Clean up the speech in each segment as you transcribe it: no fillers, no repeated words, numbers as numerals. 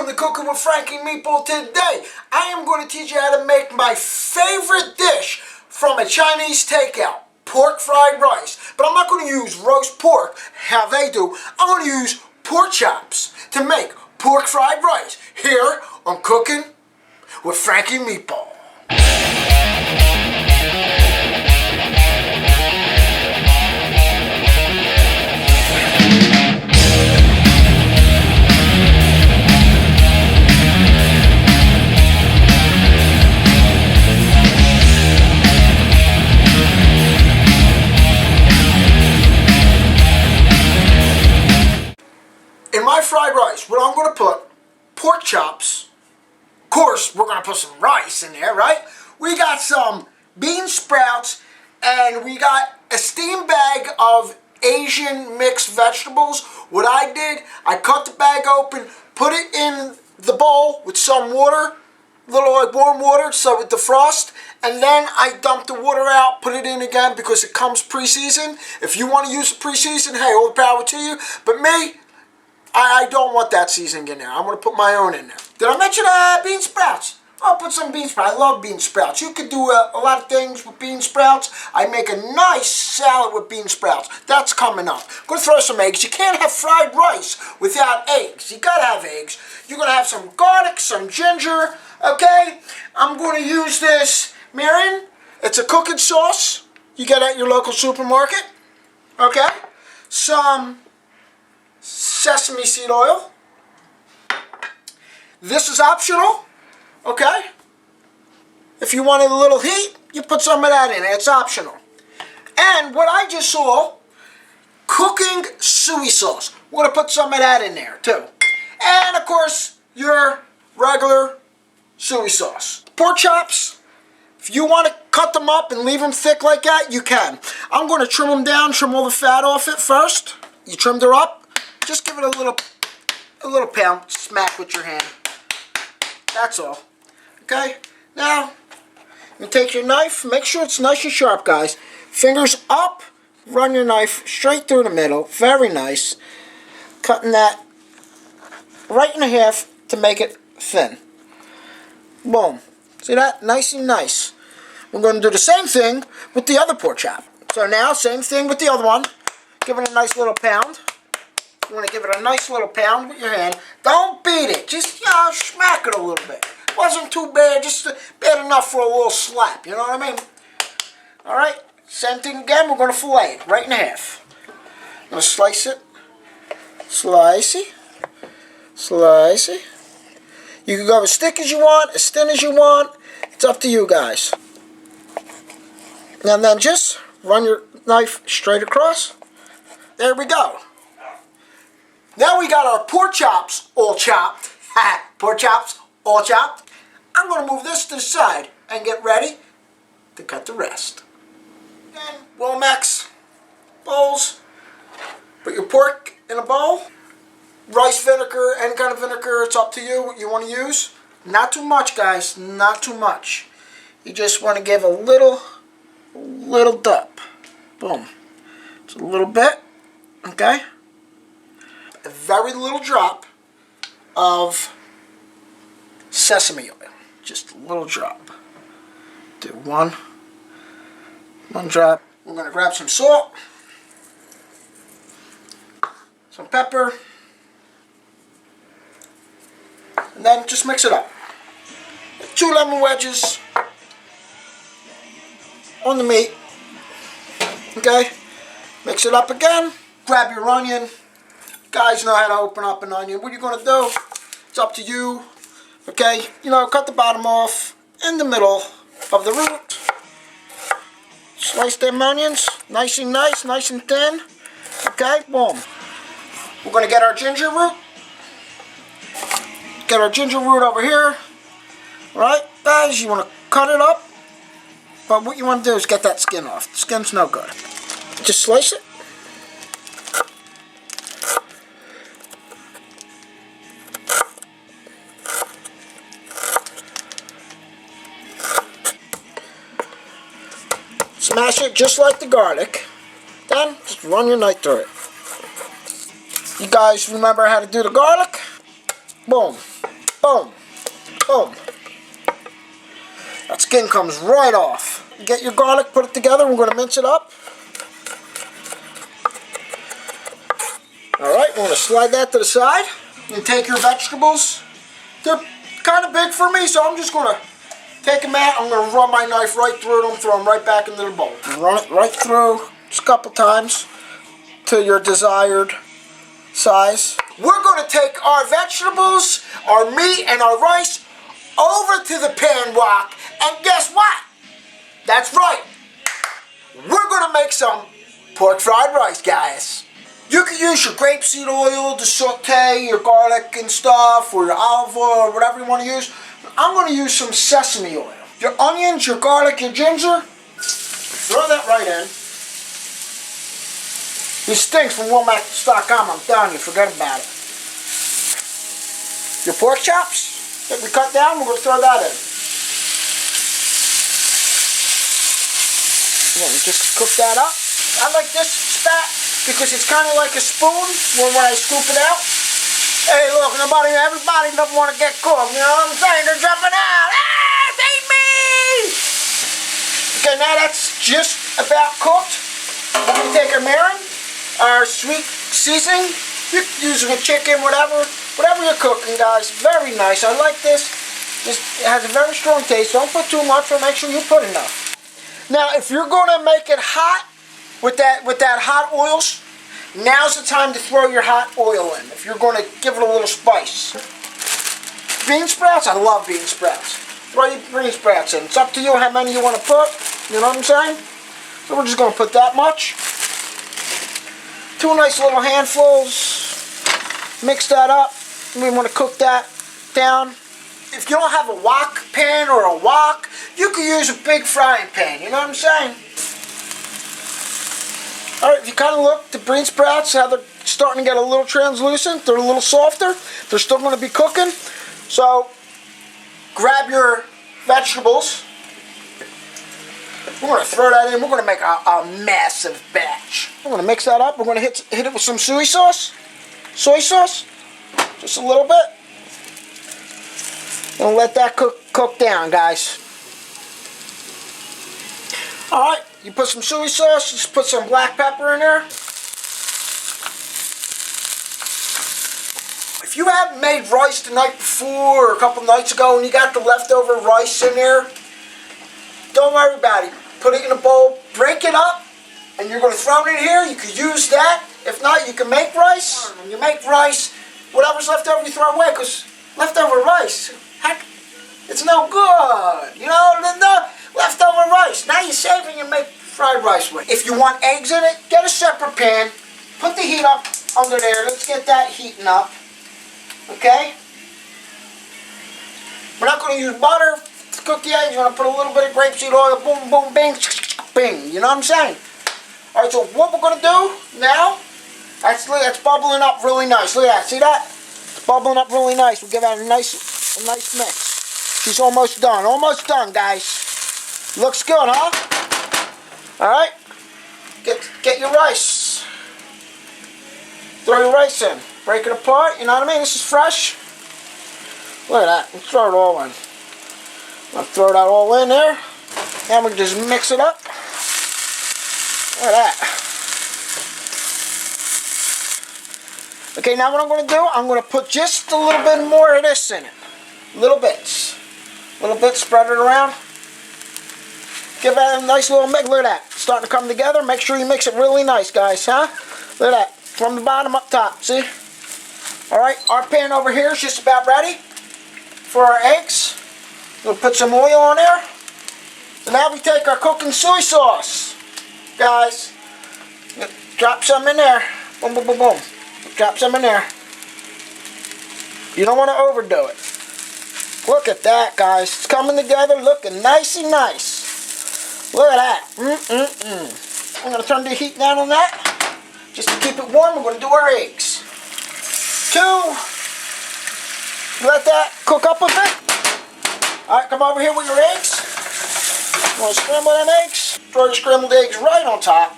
Welcome to Cooking with Frankie Meatball. Today, I am going to teach you how to make my favorite dish from a Chinese takeout, pork fried rice. But I'm not going to use roast pork, how they do. I'm going to use pork chops to make pork fried rice here on Cooking with Frankie Meatball. In my fried rice, what I'm going to put, pork chops. Of course, we're going to put some rice in there, right? We got some bean sprouts, and we got a steamed bag of Asian mixed vegetables. What I did, I cut the bag open, put it in the bowl with some water, little like warm water, so with the frost, and then I dumped the water out, put it in again because it comes pre-seasoned. If you want to use the pre-seasoned, hey, all the power to you. But me, I don't want that seasoning in there. I'm going to put my own in there. Did I mention bean sprouts? I'll put some bean sprouts. I love bean sprouts. You could do a lot of things with bean sprouts. I make a nice salad with bean sprouts. That's coming up. I'm going to throw some eggs. You can't have fried rice without eggs. You got to have eggs. You're going to have some garlic, some ginger. Okay? I'm going to use this mirin. It's a cooking sauce you get at your local supermarket. Okay? Some sesame seed oil. This is optional, okay? If you wanted a little heat, you put some of that in. It's optional. And what I just saw, cooking soy sauce. We're going to put some of that in there too. And of course, your regular soy sauce. Pork chops, if you want to cut them up and leave them thick like that, you can. I'm going to trim them down, trim all the fat off it first. You trimmed her up. Just give it a little pound smack with your hand. That's all. Okay? Now, you take your knife. Make sure it's nice and sharp, guys. Fingers up. Run your knife straight through the middle. Very nice. Cutting that right in half to make it thin. Boom. See that? Nice and nice. We're going to do the same thing with the other pork chop. So now, same thing with the other one. Give it a nice little pound. You want to give it a nice little pound with your hand. Don't beat it. Just, smack it a little bit. It wasn't too bad. Just bad enough for a little slap. You know what I mean? All right. Same thing again. We're going to fillet it right in half. I'm going to slice it. Slicey. Slicey. You can go as thick as you want, as thin as you want. It's up to you guys. And then just run your knife straight across. There we go. Now we got our pork chops all chopped. Pork chops all chopped. I'm going to move this to the side and get ready to cut the rest. Again, Womex bowls. Put your pork in a bowl. Rice vinegar, any kind of vinegar, it's up to you what you want to use. Not too much, guys. Not too much. You just want to give a little dip. Boom. Just a little bit. Okay? A very little drop of sesame oil. Just a little drop. Do one drop. We're going to grab some salt, some pepper, and then just mix it up. 2 lemon wedges on the meat. Okay? Mix it up again. Grab your onion. Guys know how to open up an onion. What are you going to do? It's up to you. Okay? Cut the bottom off in the middle of the root. Slice them onions. Nice and nice. Nice and thin. Okay? Boom. We're going to get our ginger root. Get our ginger root over here. Alright? Guys, you want to cut it up. But what you want to do is get that skin off. The skin's no good. Just slice it. Smash it just like the garlic. Then just run your knife through it. You guys remember how to do the garlic? Boom. Boom. Boom. That skin comes right off. Get your garlic, put it together. We're going to mince it up. Alright, we're going to slide that to the side. And take your vegetables. They're kind of big for me, so I'm just going to take them out. I'm going to run my knife right through them, throw them right back into the bowl. Run it right through just a couple times to your desired size. We're going to take our vegetables, our meat, and our rice over to the pan wok. And guess what? That's right. We're going to make some pork fried rice, guys. You can use your grapeseed oil to saute your garlic and stuff, or your olive oil, or whatever you want to use. I'm going to use some sesame oil. Your onions, your garlic, your ginger, throw that right in. He stinks from Walmart.com, I'm telling you, forget about it. Your pork chops that we cut down, we're going to throw that in. Just cook that up. I like this spat because it's kind of like a spoon when I scoop it out. Hey, look, everybody doesn't want to get cooked. You know what I'm saying? They're jumping out. Ah, save me! Okay, now that's just about cooked. We're going to take our marin, our sweet seasoning. You can use it with chicken, whatever you're cooking, guys. Very nice. I like this. It has a very strong taste. Don't put too much, but make sure you put enough. Now, if you're going to make it hot with that hot oil, now's the time to throw your hot oil in. If you're going to give it a little spice. Bean sprouts, I love bean sprouts. Throw your bean sprouts in. It's up to you how many you want to put. You know what I'm saying? So we're just going to put that much. 2 nice little handfuls. Mix that up. We want to cook that down. If you don't have a wok pan or a wok, you can use a big frying pan. You know what I'm saying? Alright, if you kind of look, the bean sprouts, how they're starting to get a little translucent, they're a little softer, they're still going to be cooking. So, grab your vegetables. We're going to throw that in. We're going to make a massive batch. We're going to mix that up. We're going to hit it with some soy sauce. Soy sauce. Just a little bit. And let that cook down, guys. Alright, you put some soy sauce, just put some black pepper in there. If you haven't made rice the night before or a couple nights ago and you got the leftover rice in there, don't worry about it. Put it in a bowl, break it up, and you're going to throw it in here. You can use that. If not, you can make rice. When you make rice, whatever's left over you throw away, because leftover rice, heck, it's no good. You know, no leftover rice. Now you save it and you make fried rice with it. If you want eggs in it, get a separate pan. Put the heat up under there. Let's get that heating up. Okay? We're not going to use butter to cook the eggs. You're going to put a little bit of grapeseed oil. Boom, boom, bing, bing. You know what I'm saying? Alright, so what we're going to do now, that's bubbling up really nice. Look at that. See that? It's bubbling up really nice. We'll give that a nice mix. She's almost done. Almost done, guys. Looks good, huh? Alright. Get your rice. Throw your rice in. Break it apart. You know what I mean? This is fresh. Look at that. Let's throw it all in. I'll throw that all in there. And we just mix it up. Look at that. Okay, now what I'm going to do, I'm going to put just a little bit more of this in it. Little bits. Little bits, spread it around. Give that a nice little mix. Look at that. It's starting to come together. Make sure you mix it really nice, guys, huh? Look at that. From the bottom up top. See? Alright, our pan over here is just about ready for our eggs. We'll put some oil on there. So now we take our cooking soy sauce. Guys, drop some in there. Boom, boom, boom, boom. Drop some in there. You don't want to overdo it. Look at that, guys. It's coming together looking nice and nice. Look at that. I'm going to turn the heat down on that. Just to keep it warm, we're going to do our eggs. 2. Let that cook up a bit. Alright, come over here with your eggs. You want to scramble them eggs? Throw your scrambled eggs right on top.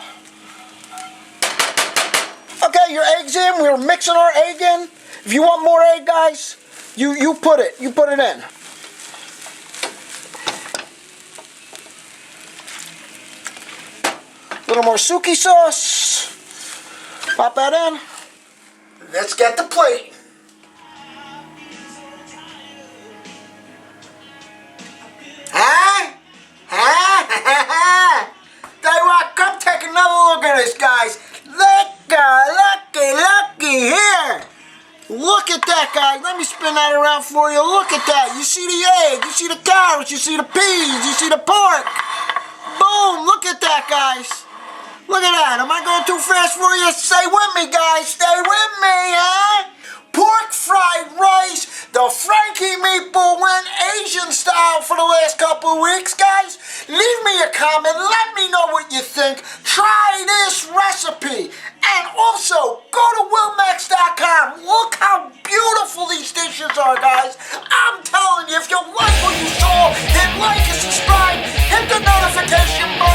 Okay, your eggs in. We're mixing our egg in. If you want more egg, guys, You put it in. A little more Suki sauce. Pop that in. Let's get the plate. Huh? Tell you what, come take another look at this, guys. Looky here. Look at that, guys. Let me spin that around for you. Look at that. You see the egg, you see the carrots, you see the peas, you see the pork. Boom, look at that, guys. Look at that. Am I going too fast for you? Stay with me, guys. Stay with me, huh? Pork fried rice. The Frankie Meatball went Asian style for the last couple of weeks, guys. Leave me a comment. Let me know what you think. Try this recipe. And also, go to willmax.com. Look how beautiful these dishes are, guys. I'm telling you, if you like what you saw, hit like and subscribe. Hit the notification button.